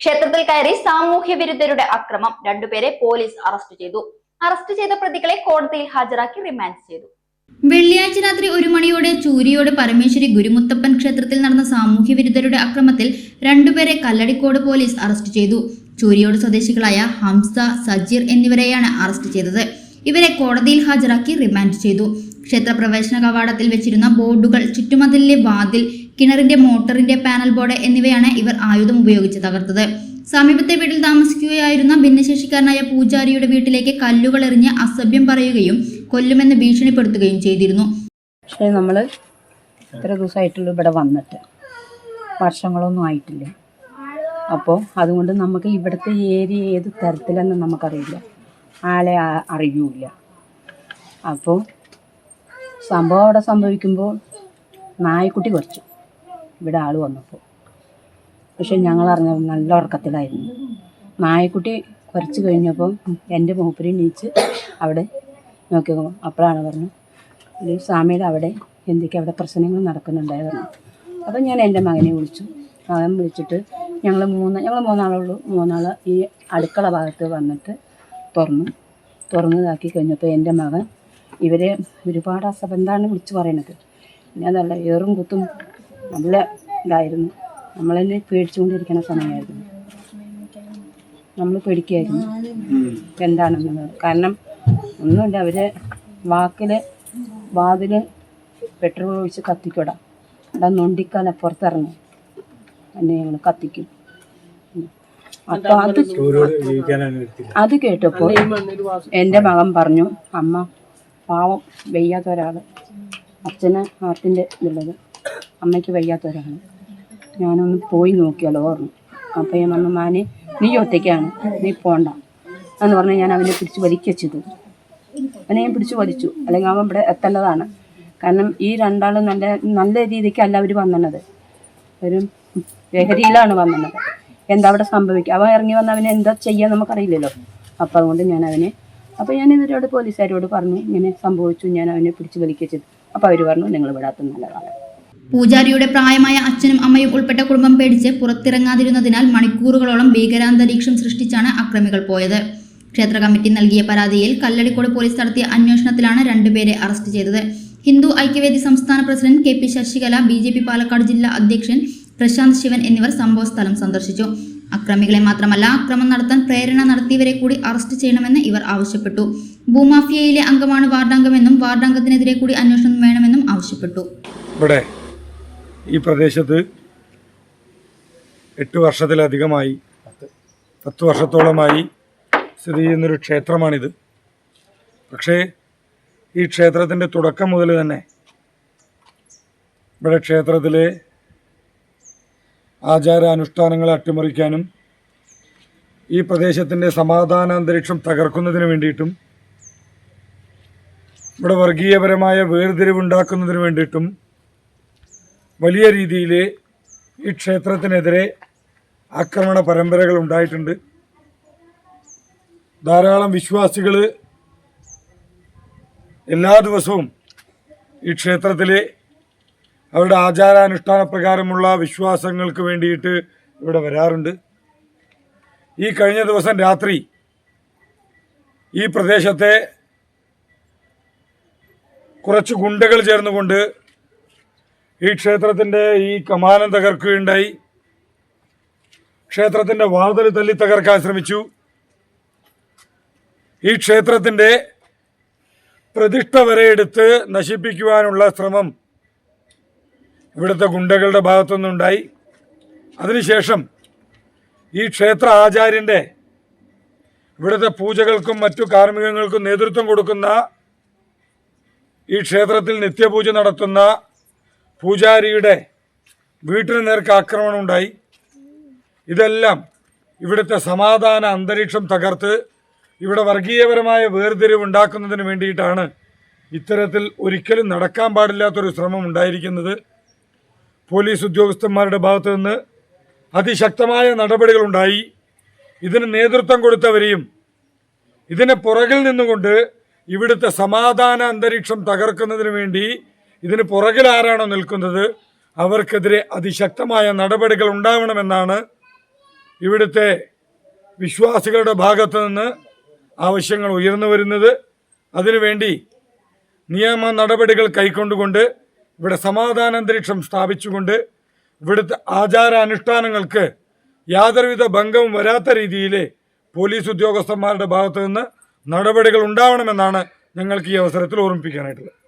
ക്ഷേത്രത്തിൽ കയറി സാമൂഹ്യ വിരുദ്ധരുടെ അക്രമം, രണ്ടുപേരെ പോലീസ് അറസ്റ്റ് ചെയ്തു. അറസ്റ്റ് ചെയ്ത പ്രതികളെ കോടതിയിൽ ഹാജരാക്കി റിമാൻഡ് ചെയ്തു. വെള്ളിയാഴ്ച രാത്രി 1 മണിയോടെ ചൂരിയോട് പരമേശ്വരി ഗുരുമുത്തപ്പൻ ക്ഷേത്രത്തിൽ നടന്ന സാമൂഹ്യ വിരുദ്ധരുടെ അക്രമത്തിൽ രണ്ടുപേരെ കല്ലടിക്കോട് പോലീസ് അറസ്റ്റ് ചെയ്തു. ചൂരിയോട് സ്വദേശികളായ ഹംസ, സജീർ എന്നിവരെയാണ് അറസ്റ്റ് ചെയ്തത്. ഇവരെ കോടതിയിൽ ഹാജരാക്കി റിമാൻഡ് ചെയ്തു. ക്ഷേത്ര പ്രവേശന കവാടത്തിൽ വെച്ചിരുന്ന ബോർഡുകൾ, ചുറ്റുമതിലിലെ വാതിൽ, കിണറിന്റെ മോട്ടറിന്റെ പാനൽ ബോർഡ് എന്നിവയാണ് ഇവർ ആയുധം ഉപയോഗിച്ച് തകർത്തത്. സമീപത്തെ വീട്ടിൽ താമസിക്കുകയായിരുന്ന ഭിന്നശേഷിക്കാരനായ പൂജാരിയുടെ വീട്ടിലേക്ക് കല്ലുകൾ എറിഞ്ഞ് അസഭ്യം പറയുകയും കൊല്ലുമെന്ന് ഭീഷണിപ്പെടുത്തുകയും ചെയ്തിരുന്നു. പക്ഷേ നമ്മൾ ഇത്ര ദിവസമായിട്ടുള്ളൂ ഇവിടെ വന്നിട്ട്, വർഷങ്ങളൊന്നും ആയിട്ടില്ല. അപ്പോൾ അതുകൊണ്ട് നമുക്ക് ഇവിടുത്തെ ഏരിയ ഏത് തരത്തിലെന്ന് നമുക്കറിയില്ല, ആളെ അറിയൂല. അപ്പോൾ സംഭവം അവിടെ സംഭവിക്കുമ്പോൾ നായ്ക്കുട്ടി കുറച്ചു ഇവിടെ ആൾ വന്നപ്പോൾ. പക്ഷെ ഞങ്ങളറിഞ്ഞ നല്ല ഉറക്കത്തിലായിരുന്നു. നായ്ക്കുട്ടി കുറച്ച് കഴിഞ്ഞപ്പോൾ എൻ്റെ മൂപ്പരി നീച്ച് അവിടെ നോക്കിയപ്പോൾ അപ്പോഴാണ് പറഞ്ഞു, ഒരു സ്വാമിയുടെ അവിടെ എന്തൊക്കെ അവിടെ പ്രശ്നങ്ങൾ നടക്കുന്നുണ്ടായിരുന്നു. അപ്പോൾ ഞാൻ എൻ്റെ മകനെ വിളിച്ചു. മകൻ വിളിച്ചിട്ട് ഞങ്ങൾ മൂന്നാളുള്ളൂ. മൂന്നാൾ ഈ അടുക്കള ഭാഗത്ത് വന്നിട്ട് തുറന്നതാക്കി കഴിഞ്ഞപ്പോൾ എൻ്റെ മകൻ ഇവരെ ഒരുപാട് അസബന്ധാണ് വിളിച്ച് പറയണത്. പിന്നെ അതല്ല, ഏറും കുത്തും നല്ല ഇതായിരുന്നു. നമ്മളെന്നെ പേടിച്ചുകൊണ്ടിരിക്കുന്ന സമയമായിരുന്നു. നമ്മൾ പേടിക്കുകയായിരുന്നു എന്താണെന്നുള്ളത്. കാരണം ഒന്നുമില്ല, അവരെ വാതിൽ പെട്രോൾ ഒഴിച്ച് കത്തിക്കൂടാ, അവിടെ നൊണ്ടിക്കാല പുറത്തിറങ്ങും, എന്നെ ഞങ്ങൾ കത്തിക്കും. അപ്പോൾ അത് കേട്ടപ്പോൾ എൻ്റെ മകൻ പറഞ്ഞു, അമ്മ പാവം വയ്യാത്ത ഒരാൾ, അച്ഛന് ഹാർട്ടിൻ്റെ ഇതുള്ളത്, അമ്മയ്ക്ക് വയ്യാത്ത ഒരാൾ, ഞാനൊന്ന് പോയി നോക്കിയാലോ പറഞ്ഞു. അപ്പോൾ ഞാൻ പറഞ്ഞു, മാനെ നീ ഒറ്റയ്ക്കാണ്, നീ പോണ്ട എന്ന് പറഞ്ഞ് ഞാൻ അവനെ പിടിച്ച് വലിക്കച്ചത്. അവനെ ഞാൻ പിടിച്ച് വലിച്ചു, അല്ലെങ്കിൽ അവൻ ഇവിടെ എത്തേണ്ടതാണ്. കാരണം ഈ രണ്ടാൾ നല്ല രീതിക്കല്ല അവർ വന്നത്, ഒരു ലഹരിയിലാണ് വന്നത്. എന്താ അവിടെ സംഭവിക്കുക, അവൻ ഇറങ്ങി വന്ന് അവനെ എന്താ ചെയ്യാൻ നമുക്കറിയില്ലല്ലോ. അപ്പോൾ അതുകൊണ്ട് ഞാൻ ഇവരോട് പോലീസുകാരോട് പറഞ്ഞു, ഇങ്ങനെ സംഭവിച്ചു, ഞാൻ അവനെ പിടിച്ച് വലിക്കച്ചത്. അപ്പോൾ അവർ പറഞ്ഞു, നിങ്ങൾ വിടാത്ത നല്ലതാണ്. പൂജാരിയുടെ പ്രായമായ അച്ഛനും അമ്മയും ഉൾപ്പെട്ട കുടുംബം പേടിച്ച് പുറത്തിറങ്ങാതിരുന്നതിനാൽ മണിക്കൂറുകളോളം ഭീകരാന്തരീക്ഷം സൃഷ്ടിച്ചാണ് അക്രമികൾ പോയത്. ക്ഷേത്ര കമ്മിറ്റി നൽകിയ പരാതിയിൽ കല്ലടിക്കോട് പോലീസ് നടത്തിയ അന്വേഷണത്തിലാണ് രണ്ടുപേരെ അറസ്റ്റ് ചെയ്തത്. ഹിന്ദു ഐക്യവേദി സംസ്ഥാന president KP Sasikala, BJP Palakkad ജില്ലാ അധ്യക്ഷൻ പ്രശാന്ത് ശിവൻ എന്നിവർ സംഭവസ്ഥലം സന്ദർശിച്ചു. അക്രമികളെ മാത്രമല്ല, അക്രമം നടത്താൻ പ്രേരണ നടത്തിയവരെ കൂടി അറസ്റ്റ് ചെയ്യണമെന്ന് ഇവർ ആവശ്യപ്പെട്ടു. ഭൂമാഫിയയിലെ അംഗമാണ് വാർഡംഗമെന്നും വാർഡംഗത്തിനെതിരെ കൂടി അന്വേഷണം വേണമെന്നും ആവശ്യപ്പെട്ടു. ഇവിടെ ഈ പ്രദേശത്ത് 8 വർഷത്തിലധികമായി, 10 വർഷത്തോളമായി സ്ഥിതി ചെയ്യുന്നൊരു ക്ഷേത്രമാണിത്. പക്ഷേ ഈ ക്ഷേത്രത്തിൻ്റെ തുടക്കം മുതൽ തന്നെ ഇവിടെ ക്ഷേത്രത്തിലെ ആചാരാനുഷ്ഠാനങ്ങളെ അട്ടിമറിക്കാനും ഈ പ്രദേശത്തിൻ്റെ സമാധാനാന്തരീക്ഷം തകർക്കുന്നതിന് വേണ്ടിയിട്ടും ഇവിടെ വർഗീയപരമായ വേർതിരിവുണ്ടാക്കുന്നതിന് വേണ്ടിയിട്ടും വലിയ രീതിയിൽ ഈ ക്ഷേത്രത്തിനെതിരെ ആക്രമണ പരമ്പരകൾ ഉണ്ടായിട്ടുണ്ട്. ധാരാളം വിശ്വാസികൾ എല്ലാ ദിവസവും ഈ ക്ഷേത്രത്തിലെ അവരുടെ ആചാരാനുഷ്ഠാന പ്രകാരമുള്ള വിശ്വാസങ്ങൾക്ക് വേണ്ടിയിട്ട് ഇവിടെ വരാറുണ്ട്. ഈ കഴിഞ്ഞ ദിവസം രാത്രി ഈ പ്രദേശത്തെ കുറച്ച് ഗുണ്ടകൾ ചേർന്നുകൊണ്ട് ഈ ക്ഷേത്രത്തിൻ്റെ ഈ കമാനം തകർക്കുകയുണ്ടായി. ക്ഷേത്രത്തിൻ്റെ വാതിൽ തല്ലി തകർക്കാൻ ശ്രമിച്ചു. ഈ ക്ഷേത്രത്തിൻ്റെ പ്രതിഷ്ഠ വരെ എടുത്ത് നശിപ്പിക്കുവാനുള്ള ശ്രമം ഇവിടുത്തെ ഗുണ്ടകളുടെ ഭാഗത്തുനിന്നുണ്ടായി. അതിനുശേഷം ഈ ക്ഷേത്ര ആചാര്യൻ്റെ ഇവിടുത്തെ പൂജകൾക്കും മറ്റു കാർമ്മികങ്ങൾക്കും നേതൃത്വം കൊടുക്കുന്ന, ഈ ക്ഷേത്രത്തിൽ നിത്യപൂജ നടത്തുന്ന പൂജാരിയുടെ വീട്ടിന് നേർക്ക് ആക്രമണം ഉണ്ടായി. ഇതെല്ലാം ഇവിടുത്തെ സമാധാന അന്തരീക്ഷം തകർത്ത് ഇവിടെ വർഗീയപരമായ വേർതിരിവുണ്ടാക്കുന്നതിന് വേണ്ടിയിട്ടാണ് ഇത്തരത്തിൽ ഒരിക്കലും നടക്കാൻ പാടില്ലാത്തൊരു ശ്രമം ഉണ്ടായിരിക്കുന്നത്. പോലീസ് ഉദ്യോഗസ്ഥന്മാരുടെ ഭാഗത്തു നിന്ന് അതിശക്തമായ നടപടികളുണ്ടായി. ഇതിന് നേതൃത്വം കൊടുത്തവരെയും ഇതിന് പുറകിൽ നിന്നുകൊണ്ട് ഇവിടുത്തെ സമാധാന അന്തരീക്ഷം തകർക്കുന്നതിന് വേണ്ടി ഇതിന് പുറകിൽ ആരാണോ നിൽക്കുന്നത് അവർക്കെതിരെ അതിശക്തമായ നടപടികൾ ഉണ്ടാവണമെന്നാണ് ഇവിടുത്തെ വിശ്വാസികളുടെ ഭാഗത്തു നിന്ന് ആവശ്യങ്ങൾ ഉയർന്നു വരുന്നത്. അതിനുവേണ്ടി നിയമ നടപടികൾ കൈക്കൊണ്ടുകൊണ്ട് ഇവിടെ സമാധാനാന്തരീക്ഷം സ്ഥാപിച്ചുകൊണ്ട് ഇവിടുത്തെ ആചാരാനുഷ്ഠാനങ്ങൾക്ക് യാതൊരുവിധ ഭംഗവും വരാത്ത രീതിയിൽ പോലീസ് ഉദ്യോഗസ്ഥന്മാരുടെ ഭാഗത്തു നിന്ന് നടപടികൾ ഉണ്ടാവണമെന്നാണ് ഞങ്ങൾക്ക് ഈ അവസരത്തിൽ ഓർമ്മിപ്പിക്കാനായിട്ടുള്ളത്.